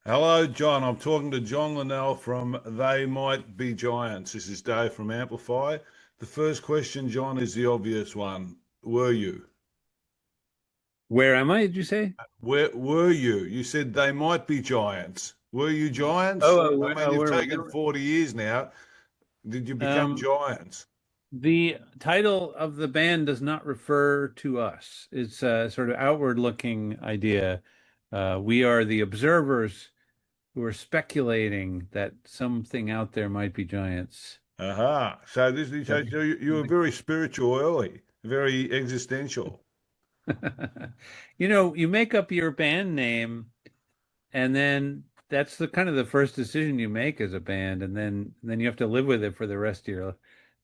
Hello, John. I'm talking to John Linnell from They Might Be Giants. This is Dave from Amplify. The first question, John, is the obvious one. Were you? Where am I, did you say? Where were you? You said they might be giants. Were you giants? Oh, I mean, you've where taken 40 years now. Did you become um, giants? the title of the band does not refer to us. It's a sort of outward-looking idea. We are the observers who are speculating that something out there might be giants. Aha. So this is so you were very spiritual early, very existential. You make up your band name, and then that's the kind of the first decision you make as a band, and then you have to live with it for the rest of your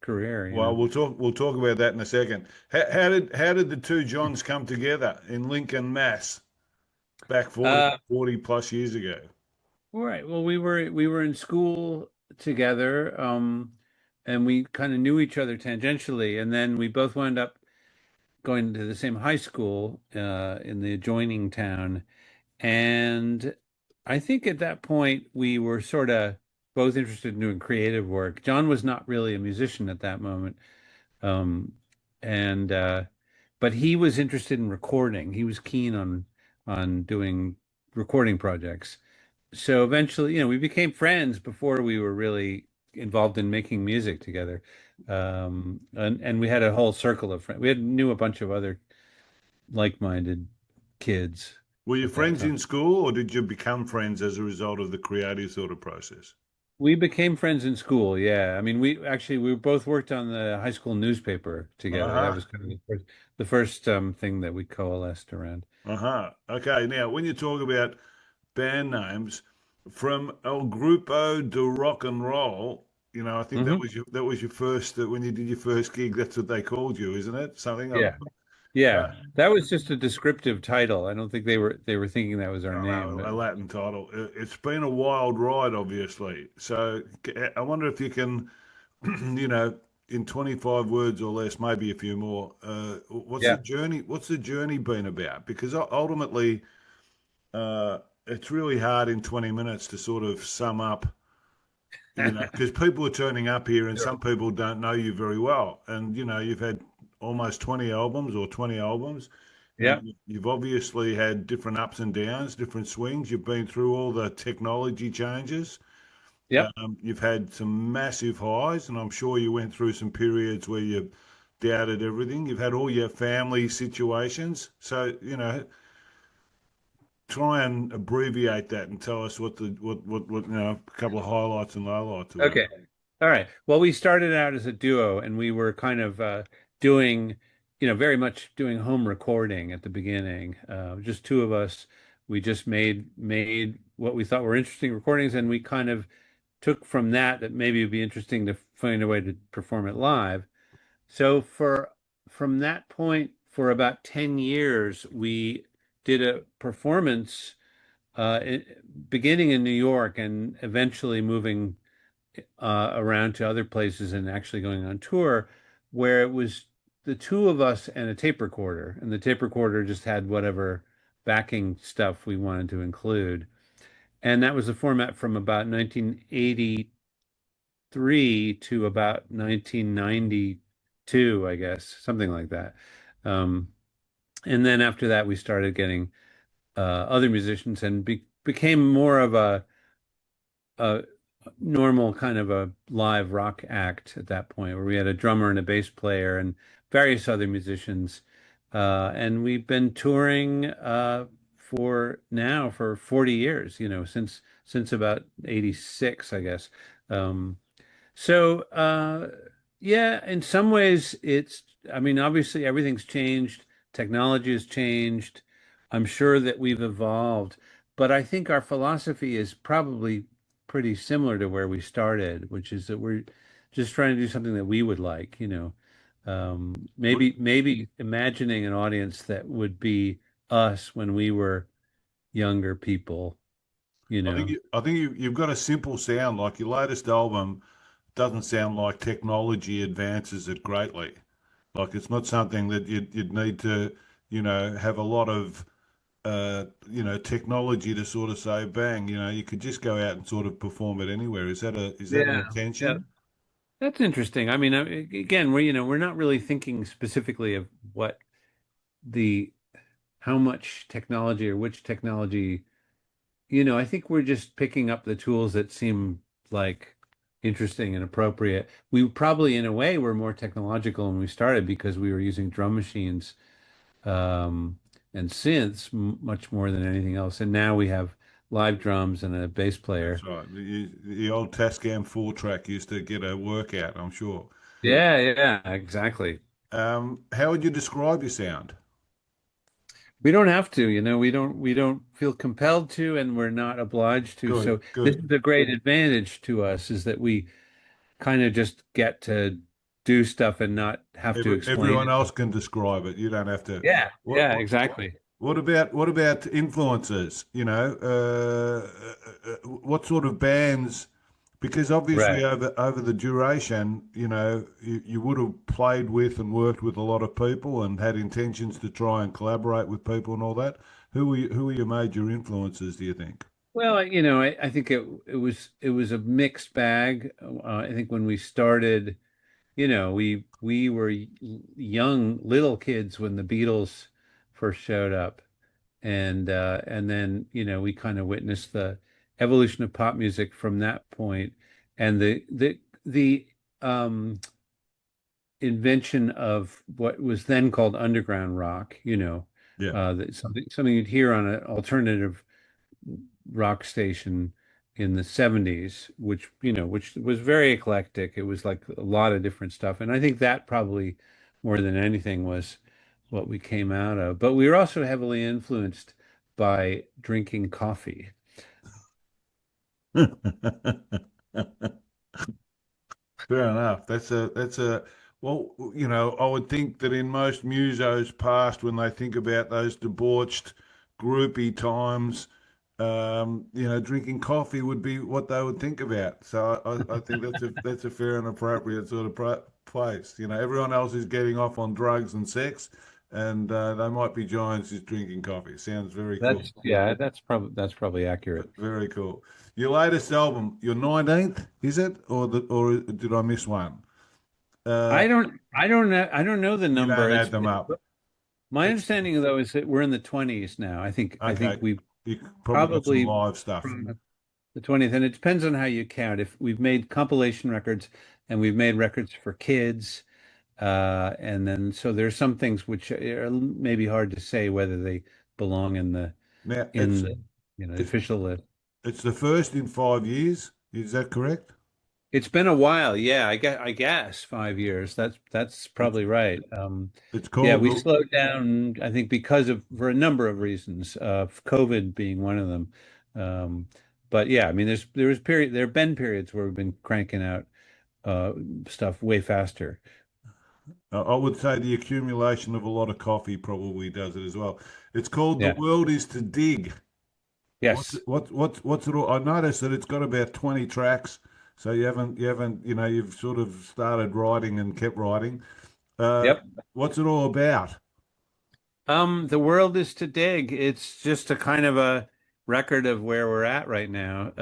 career, Well, we'll talk about that in a second. How did the two Johns come together in Lincoln, Mass, back Uh, 40 plus years ago? Right. Well, we were in school together, and we kind of knew each other tangentially, and then we both wound up going to the same high school in the adjoining town. And I think at that point we were sort of both interested in doing creative work. John was not really a musician at that moment, um, and but he was interested in recording. He was keen on doing recording projects. So eventually, we became friends before we were really involved in making music together. And we had a whole circle of friends. We had knew a bunch of other like-minded kids Were you at that friends time. in school, or did you become friends as a result of the creative sort of process? We became friends in school. Yeah. I mean, we both worked on the high school newspaper together. That Uh-huh. was kind of the first thing that we coalesced around. Uh-huh. Okay. Now, when you talk about band names, from El Grupo de Rock and Roll, I think that Hmm. was your first when you did your first gig. That's what they called you, isn't it? Something. Yeah. Yeah. That was just a descriptive title. I don't think they were thinking that was our name, No, but a Latin title. It's been a wild ride, obviously. So I wonder if you can, you know, in 25 words or less, maybe a few more, what's the yeah. journey? What's the journey been about? Because ultimately, it's really hard in 20 minutes to sort of sum up, because people are turning up here and some people don't know you very well. And, you've had almost 20 albums or 20 albums. Yeah. You've obviously had different ups and downs, different swings. You've been through all the technology changes. Yep. You've had some massive highs, and I'm sure you went through some periods where you doubted everything. You've had all your family situations. So, try and abbreviate that and tell us what a couple of highlights and lowlights have been. Okay. All right. Well, we started out as a duo and we were kind of doing, very much doing home recording at the beginning. Just two of us. We just made what we thought were interesting recordings, and we kind of took from that maybe it'd be interesting to find a way to perform it live. So from that point for about 10 years, we did a performance beginning in New York and eventually moving around to other places and actually going on tour, where it was the two of us and a tape recorder, and the tape recorder just had whatever backing stuff we wanted to include. And that was the format from about 1983 to about 1992, I guess, something like that. Um, and then after that, we started getting other musicians and became more of a normal kind of a live rock act at that point, where we had a drummer and a bass player and various other musicians. And we've been touring for 40 years, since about 86, I guess. Um, so yeah, in some ways I mean, obviously everything's changed, technology has changed. I'm sure that we've evolved, but I think our philosophy is probably pretty similar to where we started, which is that we're just trying to do something that we would like, maybe imagining an audience that would be us when we were younger people, you I think know. you've got a simple sound. Like your latest album doesn't sound like technology advances it greatly. Like it's not something that you'd need to, have a lot of. technology to sort of say, bang, you could just go out and sort of perform it anywhere. Is that an Yeah. Yeah. intention? That's interesting. I mean, again, we're not really thinking specifically of what the how much technology or which technology, I think we're just picking up the tools that seem like interesting and appropriate. We probably, in a way, were more technological when we started because we were using drum machines and synths much more than anything else. And now we have live drums and a bass That's player. right. The old Tascam 4-track used to get a workout, I'm sure. Yeah, yeah, exactly. How would you describe your sound? We don't have to, we don't feel compelled to, and we're not obliged to. Good, So this good. is a great advantage to us is that we kind of just get to do stuff and not have to explain Everyone it. else can describe it. You don't have to. Yeah, What yeah, what exactly. what about influences? What sort of bands? Because obviously Right. over the duration, you would have played with and worked with a lot of people and had intentions to try and collaborate with people and all that. Who are your major influences, do you think? Well, I think it was a mixed bag. I think when we started, we were young little kids when the Beatles first showed up, and then we kind of witnessed the evolution of pop music from that point, and the um, invention of what was then called underground rock. Yeah. Something you'd hear on an alternative rock station in the 70s, which was very eclectic. It was like a lot of different stuff. And I think that probably more than anything was what we came out of. But we were also heavily influenced by drinking coffee. Fair enough. That's a well, I would think that in most musos past, when they think about those debauched, groupie times, drinking coffee would be what they would think about. So I think that's a fair and appropriate sort of place. Everyone else is getting off on drugs and sex, and they might be giants just drinking coffee. Sounds very cool. That's probably accurate. Very cool. Your latest album, your 19th, is it? Or did I miss one? Uh, I don't know the you don't number. add It's them up. my It's understanding though is that we're in the 20s now. I think okay. we've You probably got some probably live stuff. from the 20th, and it depends on how you count. If we've made compilation records and we've made records for kids, and then so there's some things which are maybe hard to say whether they belong in the Now in the it's official list. it's the first in 5 years. Is that correct? It's been a while, yeah. I guess 5 years. That's It's probably right. it's Yeah, called we the slowed down. I think because of for a number of reasons, COVID being one of them. Um, but yeah, I mean, there have been periods where we've been cranking out uh, stuff way faster. I would say the accumulation of a lot of coffee probably does it as well. It's called The Yeah. World Is to Dig. Yes. What's it all? I noticed that it's got about 20 tracks. So you've sort of started writing and kept writing. Uh, Yep. what's it all about? The world is to dig. It's just a kind of a record of where we're at right now.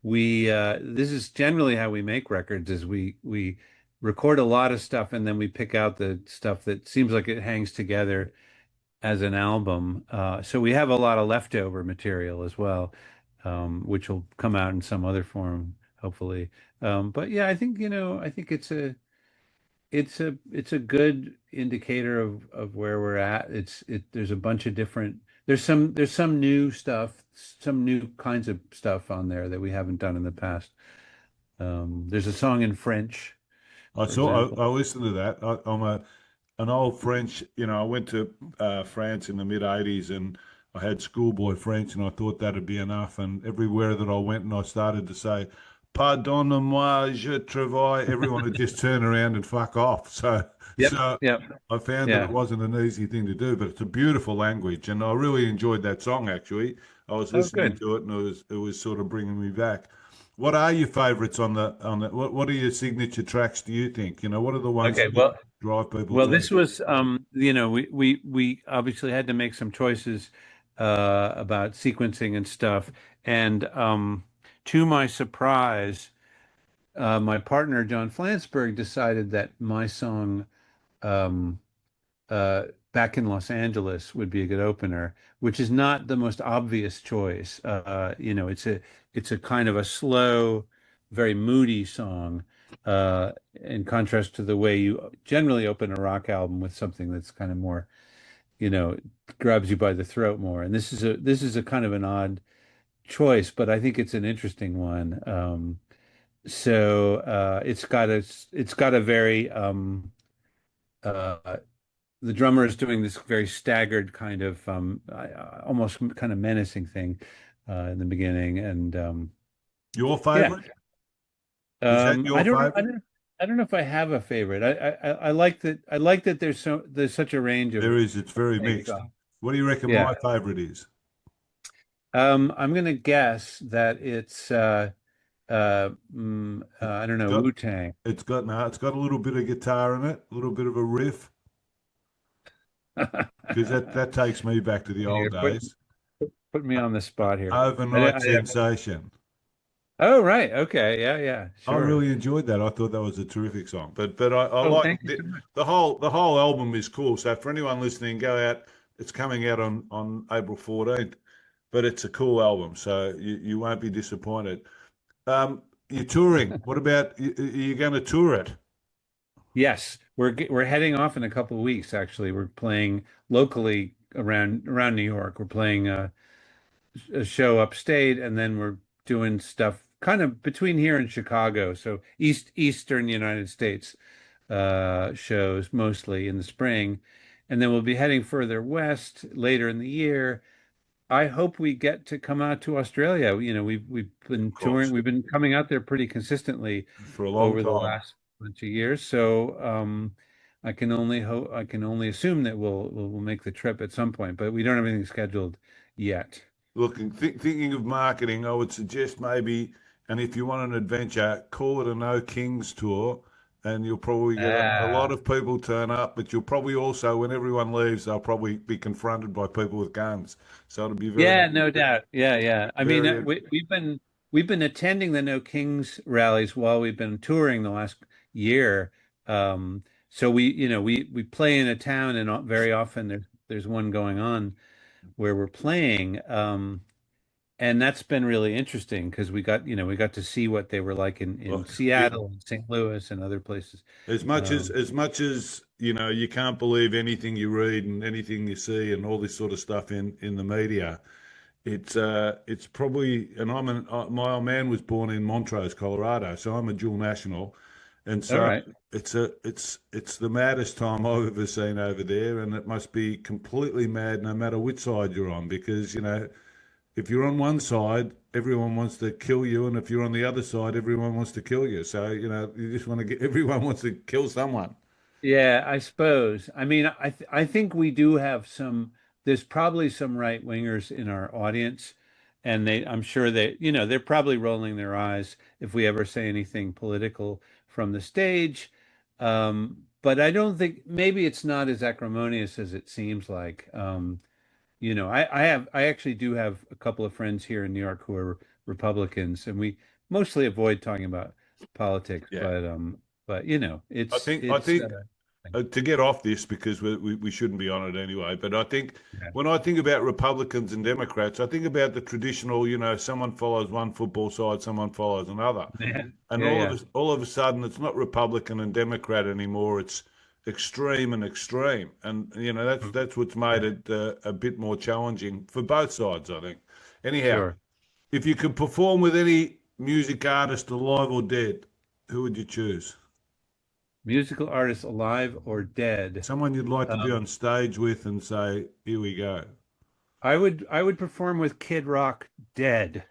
We This is generally how we make records is we record a lot of stuff and then we pick out the stuff that seems like it hangs together as an album. So we have a lot of leftover material as well, which will come out in some other form, hopefully. But yeah, I think it's a good indicator of where we're at. There's a bunch of different there's some new stuff, some new kinds of stuff on there that we haven't done in the past. There's a song in French, I for saw. example. I listened to that. I'm an old French. I went to France in the mid '80s, and I had schoolboy French, and I thought that'd be enough. And everywhere that I went, and I started to say, "Pardonnez-moi, je travaille," everyone would just turn around and fuck off. So, Yep, so yep. I found that it Yeah. wasn't an easy thing to do, but it's a beautiful language, and I really enjoyed that song. Actually, I was Oh, listening good. to it, and it was sort of bringing me back. What are your favorites on the What are your signature tracks? Do you think? What are the ones Okay. that Well, drive people Well, to it? this was, we obviously had to make some choices about sequencing and stuff. And to my surprise, my partner John Flansburgh decided that my song um, "Back in Los Angeles" would be a good opener, which is not the most obvious choice. It's a kind of a slow, very moody song, in contrast to the way you generally open a rock album with something that's kind of more, you know, grabs you by the throat more. And this is a kind of an odd choice, but I think it's an interesting one. It's got a very uh, the drummer is doing this very staggered kind of almost kind of menacing thing in the beginning, and Your yeah. favorite? Is that I your don't know. I favorite? don't. I don't know if I have a favorite. I like that. I like that there's such a range There of is. It's very takes mixed. on. What do you reckon Yeah. my favorite is? I'm gonna guess that it's I don't It's know, got Wu-Tang. it's got a little bit of guitar in it, a little bit of a riff, because that takes me back to the old You're days. putting me on the spot here. Overnight Sensation. Oh, right. Okay. Yeah. Yeah. I Sure. really enjoyed that. I thought that was a terrific song. But I Oh, like thank you so much. the whole album is cool. So for anyone listening, go out. It's coming out on April 14th, but it's a cool album, so you won't be disappointed. You're touring. What about are you going to tour it? Yes, we're heading off in a couple of weeks, actually. We're playing locally around New York. We're playing a show upstate, and then we're doing stuff kind of between here and Chicago, so Eastern United States shows mostly in the spring. And then we'll be heading further west later in the year. I hope we get to come out to Australia. We've been Of touring, course, we've been coming out there pretty consistently for a long over the time. last bunch of years. So I can only assume that we'll make the trip at some point, but we don't have anything scheduled yet. Looking, thinking of marketing, I would suggest maybe, and if you want an adventure, call it a No Kings tour, and you'll probably get a lot Ah, of people turn up, but you'll probably also, when everyone leaves, they'll probably be confronted by people with guns. So it'll be yeah, no doubt. Yeah, yeah. I mean, very, we've been attending the No Kings rallies while we've been touring the last year. So we play in a town, and very often there's one going on where we're playing. And that's been really interesting because we got to see what they were like in look, it, Seattle and St. Louis and other places. Um, as much as you can't believe anything you read and anything you see and all this sort of stuff in the media. It's probably, and my old man was born in Montrose, Colorado, so I'm a dual national, and all so right. it's the maddest time I've ever seen over there, and it must be completely mad no matter which side you're on, because if you're on one side, everyone wants to kill you, and if you're on the other side, everyone wants to kill you. So you just want to get everyone wants to kill someone. Yeah, I suppose. I mean, I think we do have some. There's probably some right wingers in our audience, and I'm sure they're probably rolling their eyes if we ever say anything political from the stage. But I don't think maybe it's not as acrimonious as it seems like. I actually do have a couple of friends here in New York who are Republicans, and we mostly avoid talking about politics, Yeah, but I it's think I it's think to get off this because we shouldn't be on it anyway. But I think yeah. when I think about Republicans and Democrats, I think about the traditional. Someone follows one football side, someone follows another, Yeah, and yeah, yeah. all of a sudden, it's not Republican and Democrat anymore. It's extreme and extreme, and that's what's made Yeah, it a bit more challenging for both sides, I think. Anyhow, sure. if you could perform with any music artist, alive or dead, who would you choose? Musical artists alive or dead. Someone you'd like to be Um, on stage with and say, "Here we go." I would perform with Kid Rock dead.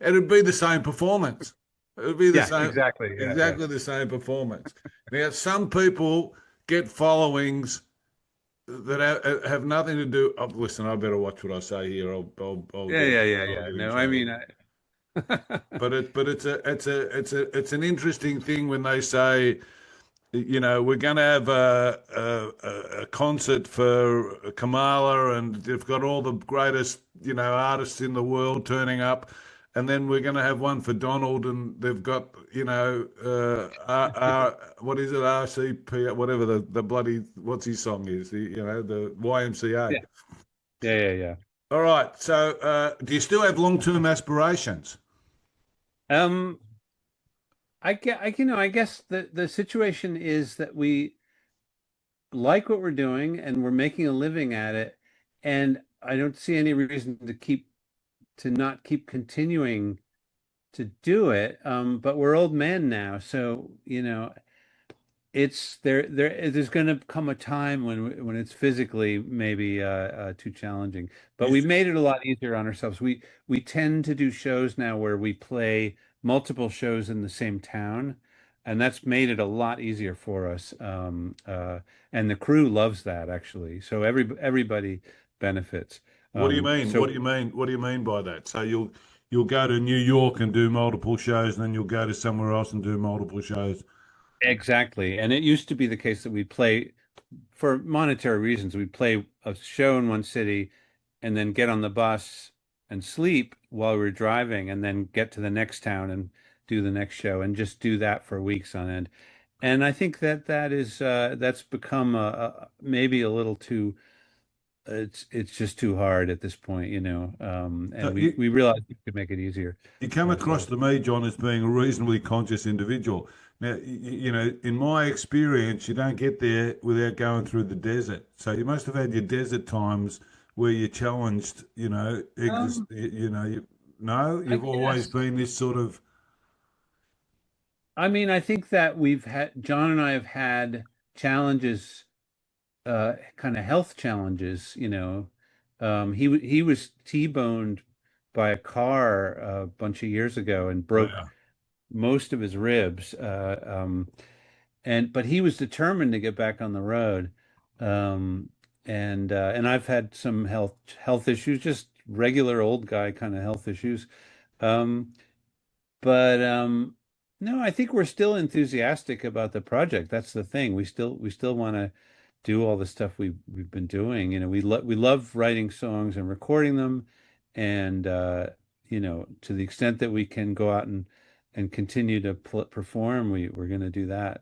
It'd be the same performance. It'd be the Yeah, same, exactly. Yeah, yeah. exactly the same performance. Now, some people get followings that have nothing to do. Oh, listen, I better watch what I say here. Yeah, yeah, yeah, I'll yeah. get in No, I trouble. mean, But it's an interesting thing when they say, we're going to have a concert for Kamala, and they've got all the greatest, artists in the world turning up. And then we're going to have one for Donald, and they've got, what is it, RCP, whatever the bloody, what's his song is, the YMCA. Yeah, yeah, yeah, All right. So, do you still have long-term aspirations? yeah. I guess the situation is that we like what we're doing and we're making a living at it, and I don't see any reason to not keep continuing to do it. But we're old men now, so it's there's going to come a time when it's physically maybe too challenging, but You, we've made it a lot easier on ourselves. We tend to do shows now where we play multiple shows in the same town, and that's made it a lot easier for us. And the crew loves that actually, so everybody benefits. what do you mean? What So do you mean? What do you mean by that? So you'll go to New York and do multiple shows, and then you'll go to somewhere else and do multiple shows. exactly, and it used to be the case that we play for monetary reasons. We'd play a show in one city and then get on the bus and sleep while we were driving and then get to the next town and do the next show and just do that for weeks on end. And I think that's become maybe a little too it's just too hard at this point, and So we realized we could make it easier you come for across ourselves. to me, John, as being a reasonably conscious individual. Now, in my experience, you don't get there without going through the desert. So you must have had your desert times where you're challenged, Um, no, I you've always guess. been this sort of, I mean, I think that we've had John and I have had challenges, kind of health challenges. He was T-boned by a car a bunch of years ago and broke wow. most of his ribs. And but he was determined to get back on the road. Um, and I've had some health issues, just regular old guy kind of health issues. Um, but no, I think we're still enthusiastic about the project. That's the thing. We still want to do all the stuff we've been doing. We love writing songs and recording them, and to the extent that we can go out and continue to perform, we're going to do that.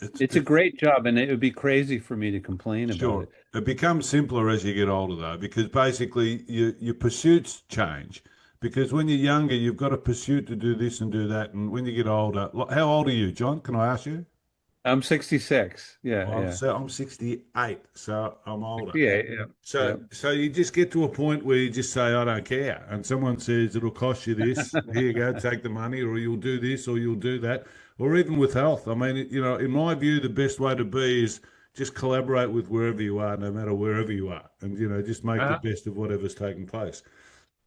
It's, It's a it's great job, and it would be crazy for me to complain about Sure. it. It becomes simpler as you get older, though, because basically your pursuits change. Because when you're younger, you've got a pursuit to do this and do that, and when you get older, how old are you, John? Can I ask you? I'm 66. Yeah, yeah. I'm 68, so I'm older. 68. Yeah. Yeah. So you just get to a point where you just say, I don't care. And someone says it'll cost you this. Here you go, take the money, or you'll do this, or you'll do that. Or even with health. I mean, in my view, the best way to be is just collaborate with wherever you are, no matter wherever you are. And, just make the Uh-huh. best of whatever's taking place.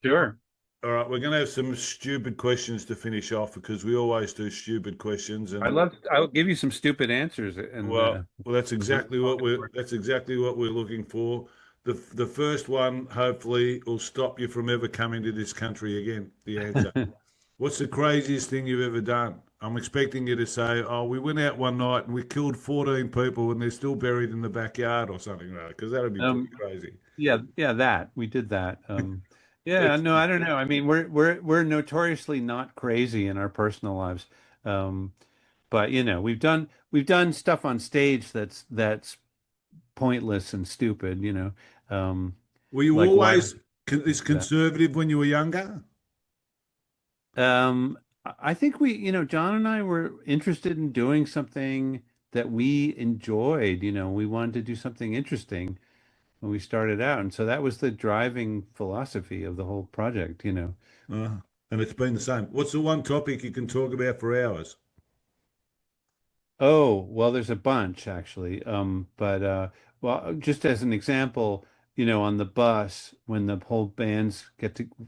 Sure. All right, we're going to have some stupid questions to finish off because we always do stupid questions. And I'll give you some stupid answers and well, that's we'll exactly talk what it we're over. that's exactly what we're looking for. The first one hopefully will stop you from ever coming to this country again. The answer. What's the craziest thing you've ever done? I'm expecting you to say, "Oh, we went out one night and we killed 14 people and they're still buried in the backyard or something," right? Because that'd be pretty Um, crazy. yeah, yeah, that we did that. Yeah, It's no, I don't know. I mean, we're notoriously not crazy in our personal lives. Um, but we've done stuff on stage that's pointless and stupid, Were you like why always this that. conservative when you were younger? I think John and I were interested in doing something that we enjoyed. We wanted to do something interesting when we started out. And so that was the driving philosophy of the whole project. And it's been the same. What's the one topic you can talk about for hours? Oh, well, there's a bunch actually. But well, just as an example, on the bus, when the whole bands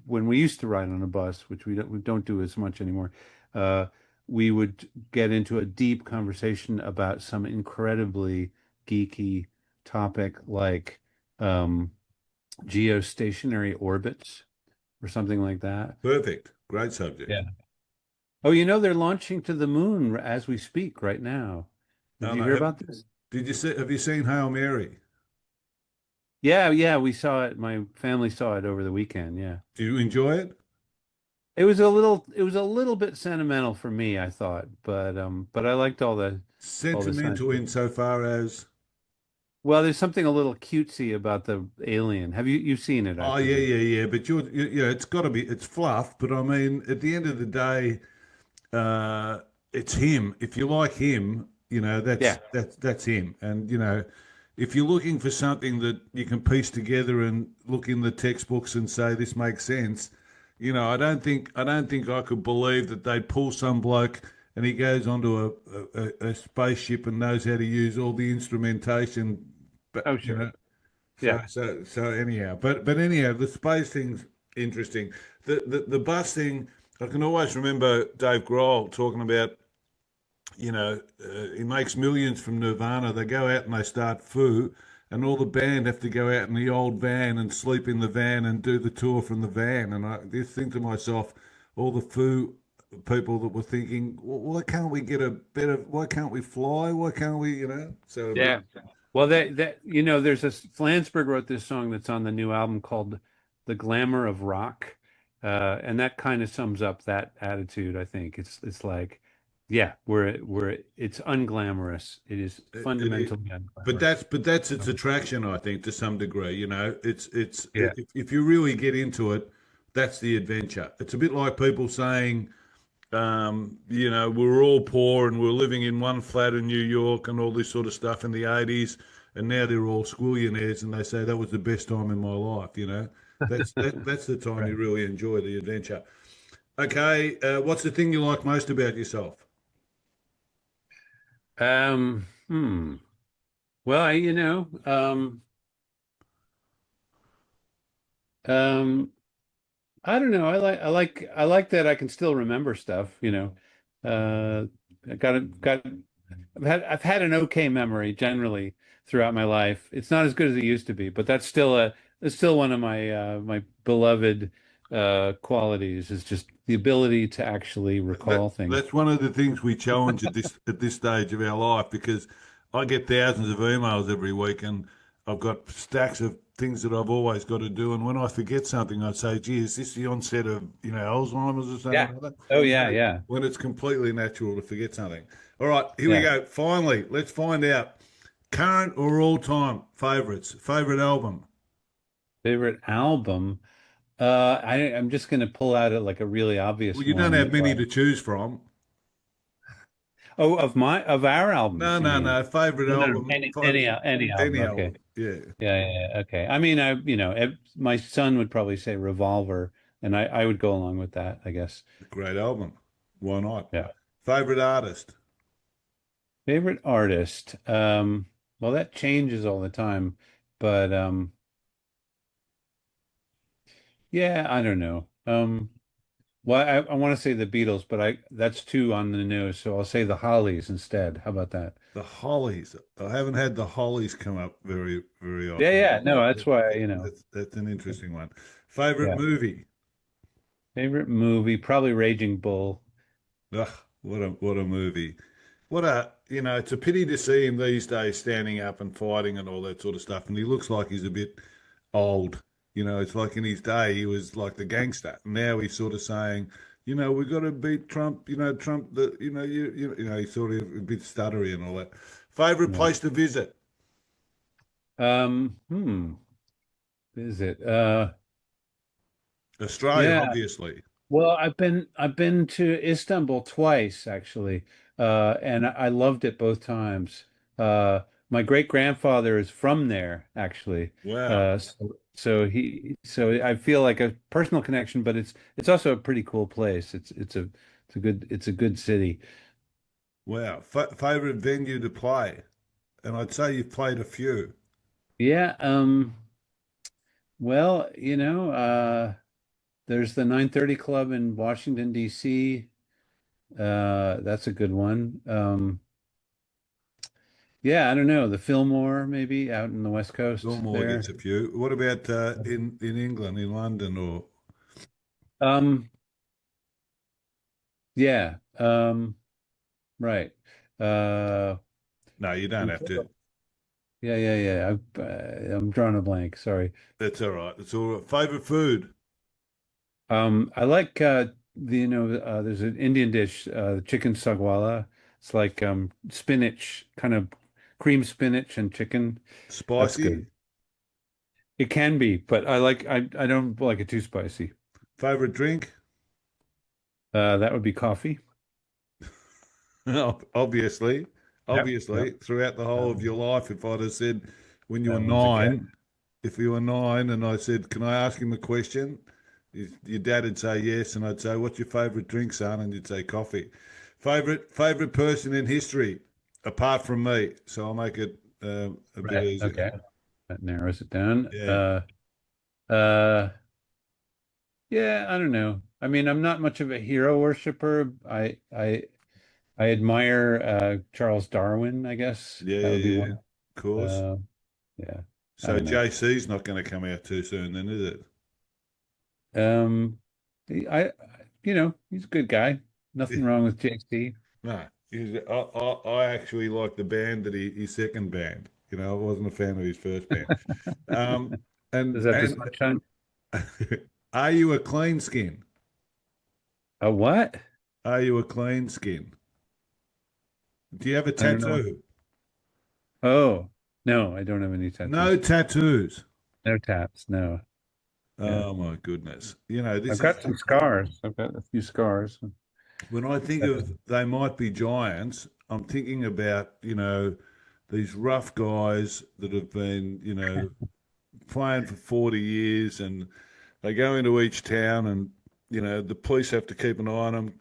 when we used to ride on a bus, which we don't do as much anymore, uh, we would get into a deep conversation about some incredibly geeky topic like um, geostationary orbits or something like that. Perfect. Great subject. Yeah. Oh, they're launching to the moon as we speak right now. Did Oh you no, hear about this? did you see? Have you seen Hail Mary? Yeah, yeah, we saw it. My family saw it over the weekend. Yeah. Do you enjoy it? It was a little bit sentimental for me, I thought, but I liked all the science Sentimental fiction. insofar as, Well, there's something a little cutesy about the alien. You've seen it, I oh yeah, presume. yeah, yeah. But yeah, it's got to be, it's fluff. But I mean, at the end of the day, uh, it's him. If you like him, Yeah. that's him. And if you're looking for something that you can piece together and look in the textbooks and say this makes sense, I don't think I could believe that they'd pull some bloke and he goes onto a spaceship and knows how to use all the instrumentation, but Oh, sure. So Yeah. so anyhow, but anyhow, the space thing's interesting. The bus thing, I can always remember Dave Grohl talking about. He makes millions from Nirvana. They go out and they start Foo, and all the band have to go out in the old van and sleep in the van and do the tour from the van. And I just think to myself, all the Foo people that were thinking, well, why can't we get a better? Why can't we fly? Why can't we? So a bit. Yeah. Well, there's Flansburgh wrote this song that's on the new album called "The Glamour of Rock," and that kind of sums up that attitude. I think it's like, yeah, it's unglamorous. It is It, fundamentally but unglamorous. that's its attraction, I think, to some degree. It's Yeah. if you really get into it, that's the adventure. It's a bit like people saying, we're all poor and we're living in one flat in New York and all this sort of stuff in the 80s, and now they're all squillionaires and they say that was the best time in my life. That's the time you Right. really enjoy the adventure. Okay, what's the thing you like most about yourself? Hmm. Well, um, I don't know. I like that I can still remember stuff, I got I've had an okay memory generally throughout my life. It's not as good as it used to be, but that's still one of my beloved qualities is just the ability to actually That recall things. that's one of the things we challenge at this stage of our life because I get thousands of emails every week and I've got stacks of things that I've always got to do. And when I forget something, I say, "Gee, is this the onset of Alzheimer's or something Yeah. like that?" Oh yeah, So yeah. when it's completely natural to forget something. All right, here we Yeah. go. Finally, let's find out current or all time favorites. Favorite album. Favorite album. I'm just gonna pull out like a really Well, obvious you don't one. have many to choose from. Oh, of our No, albums, you no, mean? no. Favorite No, no, no. album. Any album. Any Okay. album. Yeah. Yeah, yeah, yeah. Okay. I mean, my son would probably say Revolver, and I would go along with that, I guess. Great album. Why not? Yeah. Favorite artist? Favorite artist. Well, that changes all the time, but yeah, I don't know. Well, I want to say the Beatles, but that's too on the nose, so I'll say the Hollies instead. How about that? The Hollies. I haven't had the Hollies come up very, very Yeah, often. yeah. No, that's why, That's an interesting one. Favorite yeah. movie? Favorite movie, probably Raging Bull. Ugh, what a movie. It's a pity to see him these days standing up and fighting and all that sort of stuff. And he looks like he's a bit old. It's like in his day he was like the gangster. Now he's sort of saying, we've got to beat Trump. Trump. He's sort of a bit stuttery and all that. Favorite Yeah. place to visit? Hmm. Is it? Australia, Yeah. obviously. Well, I've been to Istanbul twice actually, and I loved it both times. My great grandfather is from there actually, Wow. so I feel like a personal connection, but it's also a pretty cool place. It's a good city. Wow. Favorite venue to play? And I'd say you've played a few. Yeah. Well, there's the 930 Club in Washington, D.C. That's a good one. Yeah, I don't know. The Fillmore, maybe out in the West Coast Gilmore there. gets a few. What about in England, in London, or Um, Yeah. Right. Uh, No, you don't have to. yeah, yeah, yeah. I'm drawing a blank. Sorry. That's all right. It's all right. Favorite food? I like there's an Indian dish, chicken sagwala. It's like spinach, kind of cream spinach and chicken. That's Spicy? good. It can be, but I don't like it too spicy. Favorite drink? That would be coffee. Obviously, Yep. obviously, Yep. throughout the whole of Um, your life, if I'd have said when you were was a kid. nine, if you were nine, and I said, "Can I ask him a question?" Your dad would say yes, and I'd say, "What's your favorite drink, son?" And you'd say coffee. Favorite person in history, apart from me. So I'll make it a bit Right. easier. Okay. That narrows it down. Yeah, Uh, yeah, I don't know. I mean, I'm not much of a hero worshiper. I admire Charles Darwin, I guess. yeah, That would be yeah, yeah. one. Of course. Uh, yeah, I So don't know. JC's not going to come out too soon, then, is it? Um, he's a good guy. Nothing wrong with JC. No, I actually like the band that his second band. I wasn't a fan of his first band. Um, Does and that the and sunshine? are you a clean skin? A what? Are you a clean skin? Do you have a I don't know. tattoo? Oh, no, I don't have any No tattoos. tattoos. No tats. No. Yeah. Oh my goodness. I've This is got some scars. I've got a few scars. when I think of they might be giants, I'm thinking about, these rough guys that have been, playing for 40 years and they go into each town and, the police have to keep an eye on them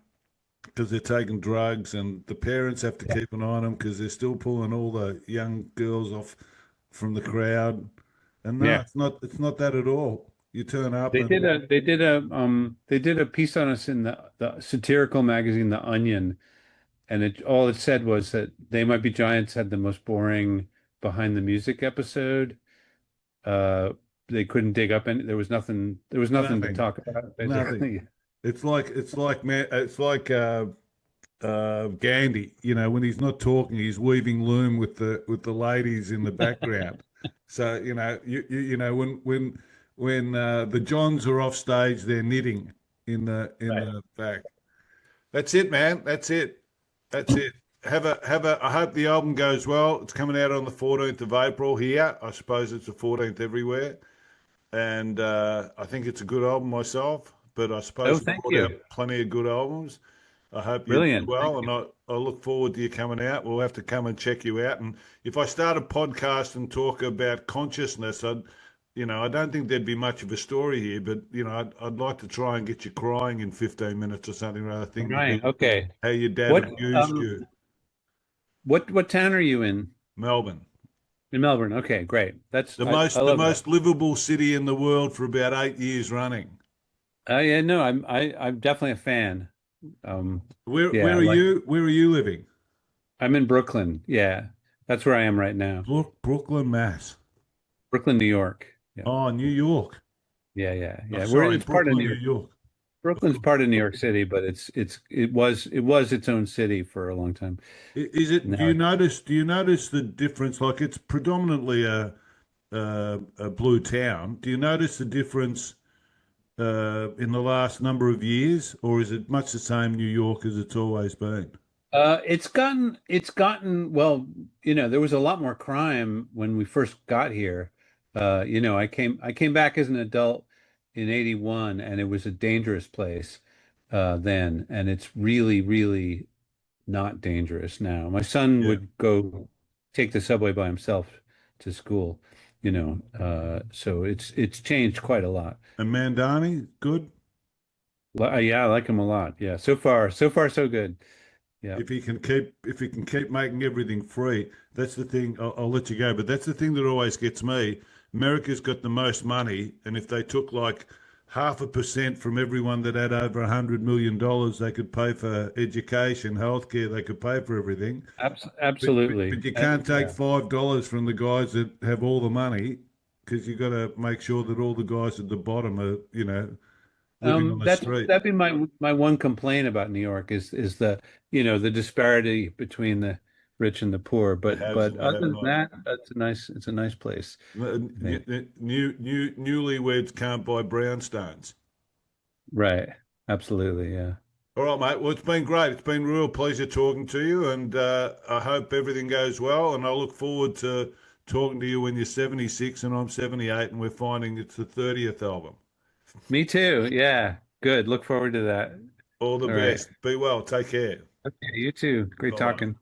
because they're taking drugs and the parents have to Yeah. keep an eye on them because they're still pulling all the young girls off from the crowd. And no, Yeah. it's not that at all. You turn up and They did a piece on us in the satirical magazine, The Onion, and all it said was that They Might Be Giants had the most boring behind the music episode. Uh, they couldn't dig up any. There was nothing to nothing, talk about, nothing. basically. It's like man, it's like Gandhi. When he's not talking, he's weaving loom with the ladies in the background. So when the Johns are off stage, they're knitting in Right. the back. That's it, man. That's it. That's it. Have a. I hope the album goes well. It's coming out on the 14th of April here. I suppose it's the 14th everywhere, and I think it's a good album myself. But I Oh, suppose you've thank brought out you. plenty of good albums. I hope you do Brilliant. Thank well, and you. I look forward to you coming out. We'll have to come and check you out. And if I start a podcast and talk about consciousness, I don't think there'd be much of a story here, but I'd like to try and get you crying in 15 minutes or something rather thinking about Right. Okay. how your dad What abused um you. what town are you in? Melbourne, In Melbourne. Okay, great. the I most the love that. most livable city in the world for about 8 years running. Yeah, no, I'm definitely a fan. Um, Where yeah, are you? Where are you living? I'm in Brooklyn. Yeah, that's where I am right now. Brooklyn, Mass. Brooklyn, New York. Yeah, Oh, New York. yeah, yeah, Oh, yeah. sorry, It's part of Brooklyn, New New York. York. Brooklyn's part of New York City, but it was its own city for a long time. Is it? Do Now, you notice? Do you notice the difference? Like it's predominantly a blue town. Do you notice the difference in the last number of years, or is it much the same New York as it's always been? it's gotten well, there was a lot more crime when we first got here. I came back as an adult in 81 and it was a dangerous place then, and it's really, really not dangerous now. My son Yeah. would go take the subway by himself to school, so it's changed quite a lot. And Mandani, good. Yeah, I like him a lot. Yeah, so far so good. Yeah. If he can keep making everything free, that's the thing. I'll let you go, but that's the thing that always gets me. America's got the most money, and if they took like 0.5% from everyone that had over $100 million, they could pay for education, healthcare, they could pay for everything. But Absolutely. you can't take Yeah. $5 from the guys that have all the money because you got to make sure that all the guys at the bottom are. living on the street. That'd be my one complaint about New York is the, the disparity between the rich and the poor. The But haves and the other than have-nots. that, it's a nice place, I think. Newlyweds can't buy brownstones. Right. Absolutely. Yeah. All right, mate. Well, it's been great. It's been a real pleasure talking to you, and I hope everything goes well. And I look forward to talking to you when you're 76 and I'm 78, and we're finding it's the 30th album. Me too. Yeah. Good. Look forward to that. All the All right. best. Be well. Take care. Okay. You too. Great Bye bye. talking.